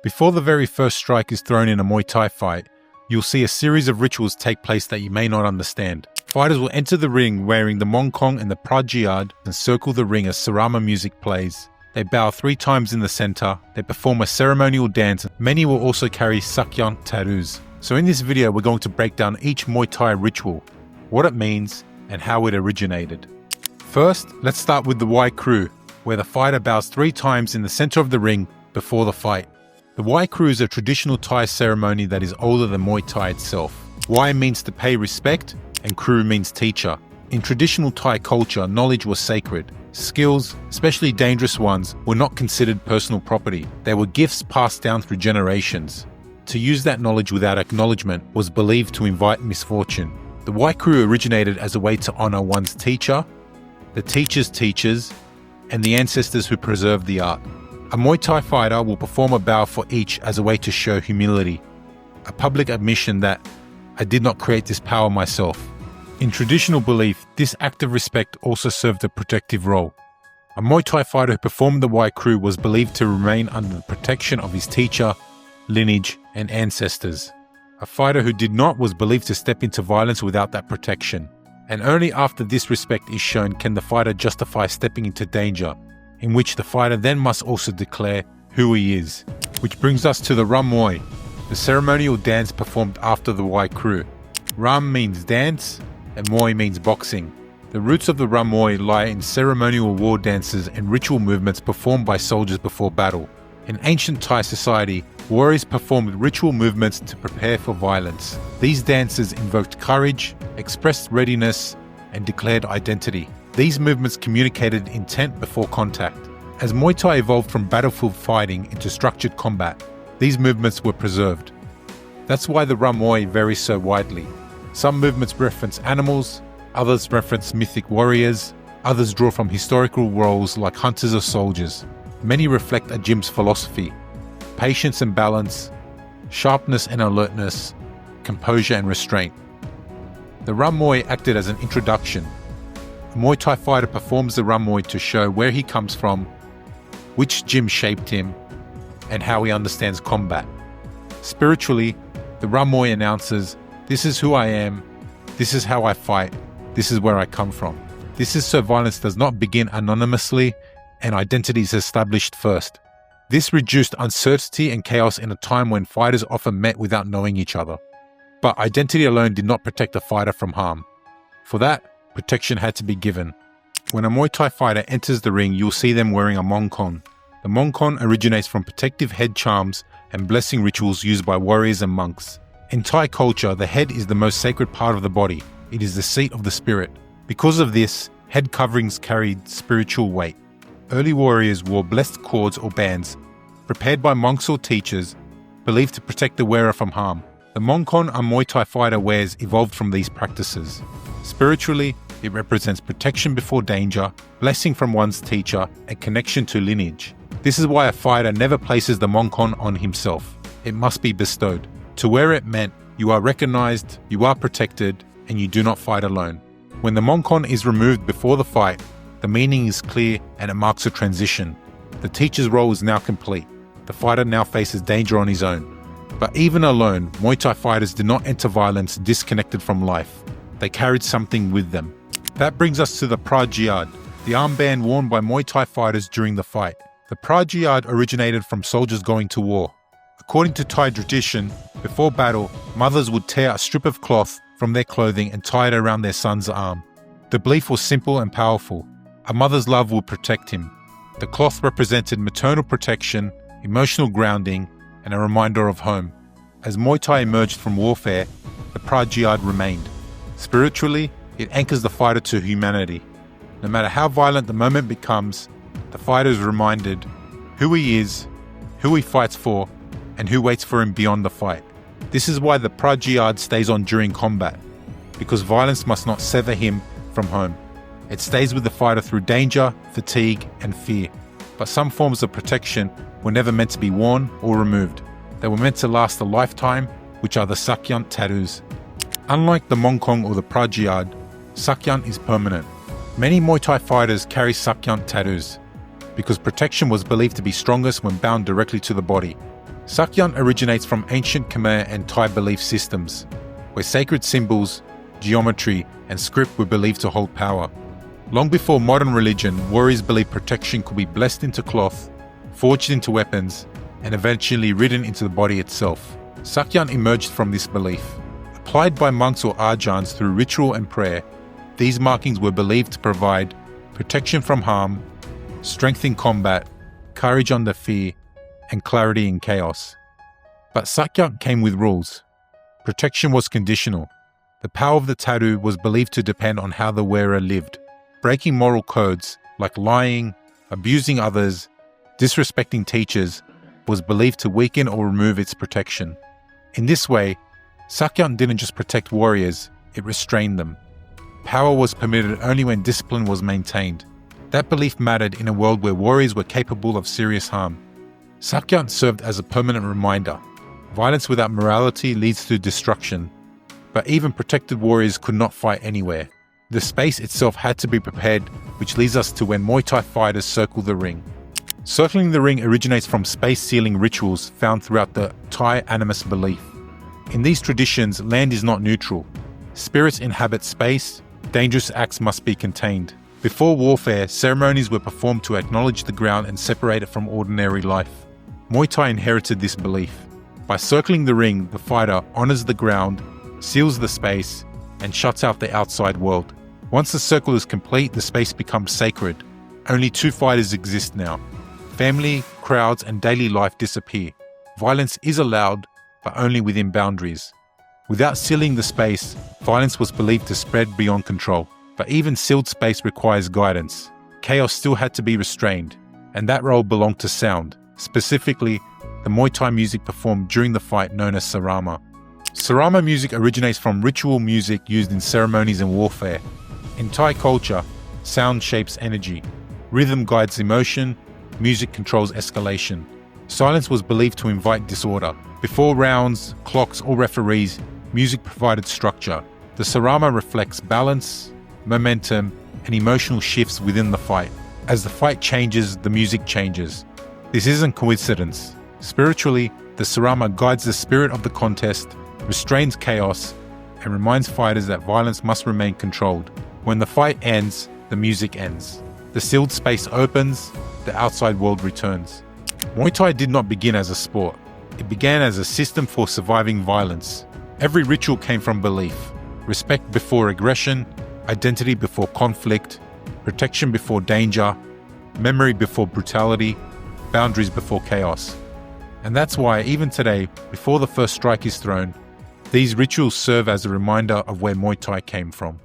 Before the very first strike is thrown in a Muay Thai fight, you'll see a series of rituals take place that you may not understand. Fighters will enter the ring wearing the Mongkhon and the Pra Jiad and circle the ring as Sarama music plays. They bow 3 times in the center, they perform a ceremonial dance. Many will also carry Sak Yant Tattoos. So in this video we're going to break down each Muay Thai ritual, what it means and how it originated. First, let's start with the Wai Khru, where the fighter bows 3 times in the center of the ring before the fight. The Wai Khru is a traditional Thai ceremony that is older than Muay Thai itself. Wai means to pay respect and Khru means teacher. In traditional Thai culture, knowledge was sacred. Skills, especially dangerous ones, were not considered personal property. They were gifts passed down through generations. To use that knowledge without acknowledgement was believed to invite misfortune. The Wai Khru originated as a way to honor one's teacher, the teacher's teachers, and the ancestors who preserved the art. A Muay Thai fighter will perform a bow for each as a way to show humility, a public admission that I did not create this power myself. In traditional belief, this act of respect also served a protective role. A Muay Thai fighter who performed the Wai Khru was believed to remain under the protection of his teacher, lineage, and ancestors. A fighter who did not was believed to step into violence without that protection. And only after this respect is shown can the fighter justify stepping into danger, in which the fighter then must also declare who he is. Which brings us to the Ram Muay, the ceremonial dance performed after the Wai Khru. Ram means dance, and Muay means boxing. The roots of the Ram Muay lie in ceremonial war dances and ritual movements performed by soldiers before battle. In ancient Thai society, warriors performed ritual movements to prepare for violence. These dances invoked courage, expressed readiness, and declared identity. These movements communicated intent before contact. As Muay Thai evolved from battlefield fighting into structured combat, these movements were preserved. That's why the Ram Muay varies so widely. Some movements reference animals, others reference mythic warriors, others draw from historical roles like hunters or soldiers. Many reflect a gym's philosophy: patience and balance, sharpness and alertness, composure and restraint. The Ram Muay acted as an introduction. A Muay Thai fighter performs the Ram Muay to show where he comes from, which gym shaped him, and how he understands combat. Spiritually, the Ram Muay announces, "This is who I am, this is how I fight, this is where I come from." This is so violence does not begin anonymously and identity is established first. This reduced uncertainty and chaos in a time when fighters often met without knowing each other. But identity alone did not protect a fighter from harm. For that, protection had to be given. When a Muay Thai fighter enters the ring, you'll see them wearing a Mongkon. The Mongkon originates from protective head charms and blessing rituals used by warriors and monks. In Thai culture, the head is the most sacred part of the body. It is the seat of the spirit. Because of this, head coverings carried spiritual weight. Early warriors wore blessed cords or bands, prepared by monks or teachers, believed to protect the wearer from harm. The Mongkon a Muay Thai fighter wears evolved from these practices. Spiritually, it represents protection before danger, blessing from one's teacher, and connection to lineage. This is why a fighter never places the Mongkon on himself. It must be bestowed. To wear it meant you are recognized, you are protected, and you do not fight alone. When the Mongkon is removed before the fight, the meaning is clear and it marks a transition. The teacher's role is now complete. The fighter now faces danger on his own. But even alone, Muay Thai fighters did not enter violence disconnected from life. They carried something with them. That brings us to the Pra Jiad, the armband worn by Muay Thai fighters during the fight. The Pra Jiad originated from soldiers going to war. According to Thai tradition, before battle, mothers would tear a strip of cloth from their clothing and tie it around their son's arm. The belief was simple and powerful. A mother's love would protect him. The cloth represented maternal protection, emotional grounding, and a reminder of home. As Muay Thai emerged from warfare, the Pra Jiad remained. Spiritually, it anchors the fighter to humanity. No matter how violent the moment becomes, the fighter is reminded who he is, who he fights for, and who waits for him beyond the fight. This is why the Pra Jiad stays on during combat, because violence must not sever him from home. It stays with the fighter through danger, fatigue, and fear. But some forms of protection were never meant to be worn or removed. They were meant to last a lifetime, which are the Sak Yant Tattoos. Unlike the Mongkol or the Pra Jiad, Sak Yant is permanent. Many Muay Thai fighters carry Sak Yant tattoos because protection was believed to be strongest when bound directly to the body. Sak Yant originates from ancient Khmer and Thai belief systems, where sacred symbols, geometry, and script were believed to hold power. Long before modern religion, warriors believed protection could be blessed into cloth, forged into weapons, and eventually written into the body itself. Sak Yant emerged from this belief. Applied by monks or arjans through ritual and prayer, these markings were believed to provide protection from harm, strength in combat, courage under fear, and clarity in chaos. But Sak Yant came with rules. Protection was conditional. The power of the tattoo was believed to depend on how the wearer lived. Breaking moral codes, like lying, abusing others, disrespecting teachers, was believed to weaken or remove its protection. In this way, Sak Yant didn't just protect warriors, it restrained them. Power was permitted only when discipline was maintained. That belief mattered in a world where warriors were capable of serious harm. Sak Yant served as a permanent reminder. Violence without morality leads to destruction, but even protected warriors could not fight anywhere. The space itself had to be prepared, which leads us to when Muay Thai fighters circle the ring. Circling the ring originates from space-sealing rituals found throughout the Thai animist belief. In these traditions, land is not neutral. Spirits inhabit space, dangerous acts must be contained. Before warfare, ceremonies were performed to acknowledge the ground and separate it from ordinary life. Muay Thai inherited this belief. By circling the ring, the fighter honors the ground, seals the space, and shuts out the outside world. Once the circle is complete, the space becomes sacred. Only two fighters exist now. Family, crowds, and daily life disappear. Violence is allowed, but only within boundaries. Without sealing the space, violence was believed to spread beyond control. But even sealed space requires guidance. Chaos still had to be restrained, and that role belonged to sound, specifically the Muay Thai music performed during the fight known as Sarama. Sarama music originates from ritual music used in ceremonies and warfare. In Thai culture, sound shapes energy, rhythm guides emotion, music controls escalation. Silence was believed to invite disorder. Before rounds, clocks, or referees, music provided structure. The Sarama reflects balance, momentum, and emotional shifts within the fight. As the fight changes, the music changes. This isn't coincidence. Spiritually, the Sarama guides the spirit of the contest, restrains chaos, and reminds fighters that violence must remain controlled. When the fight ends, the music ends. The sealed space opens, the outside world returns. Muay Thai did not begin as a sport. It began as a system for surviving violence. Every ritual came from belief. Respect before aggression, identity before conflict, protection before danger, memory before brutality, boundaries before chaos. And that's why, even today, before the first strike is thrown, these rituals serve as a reminder of where Muay Thai came from.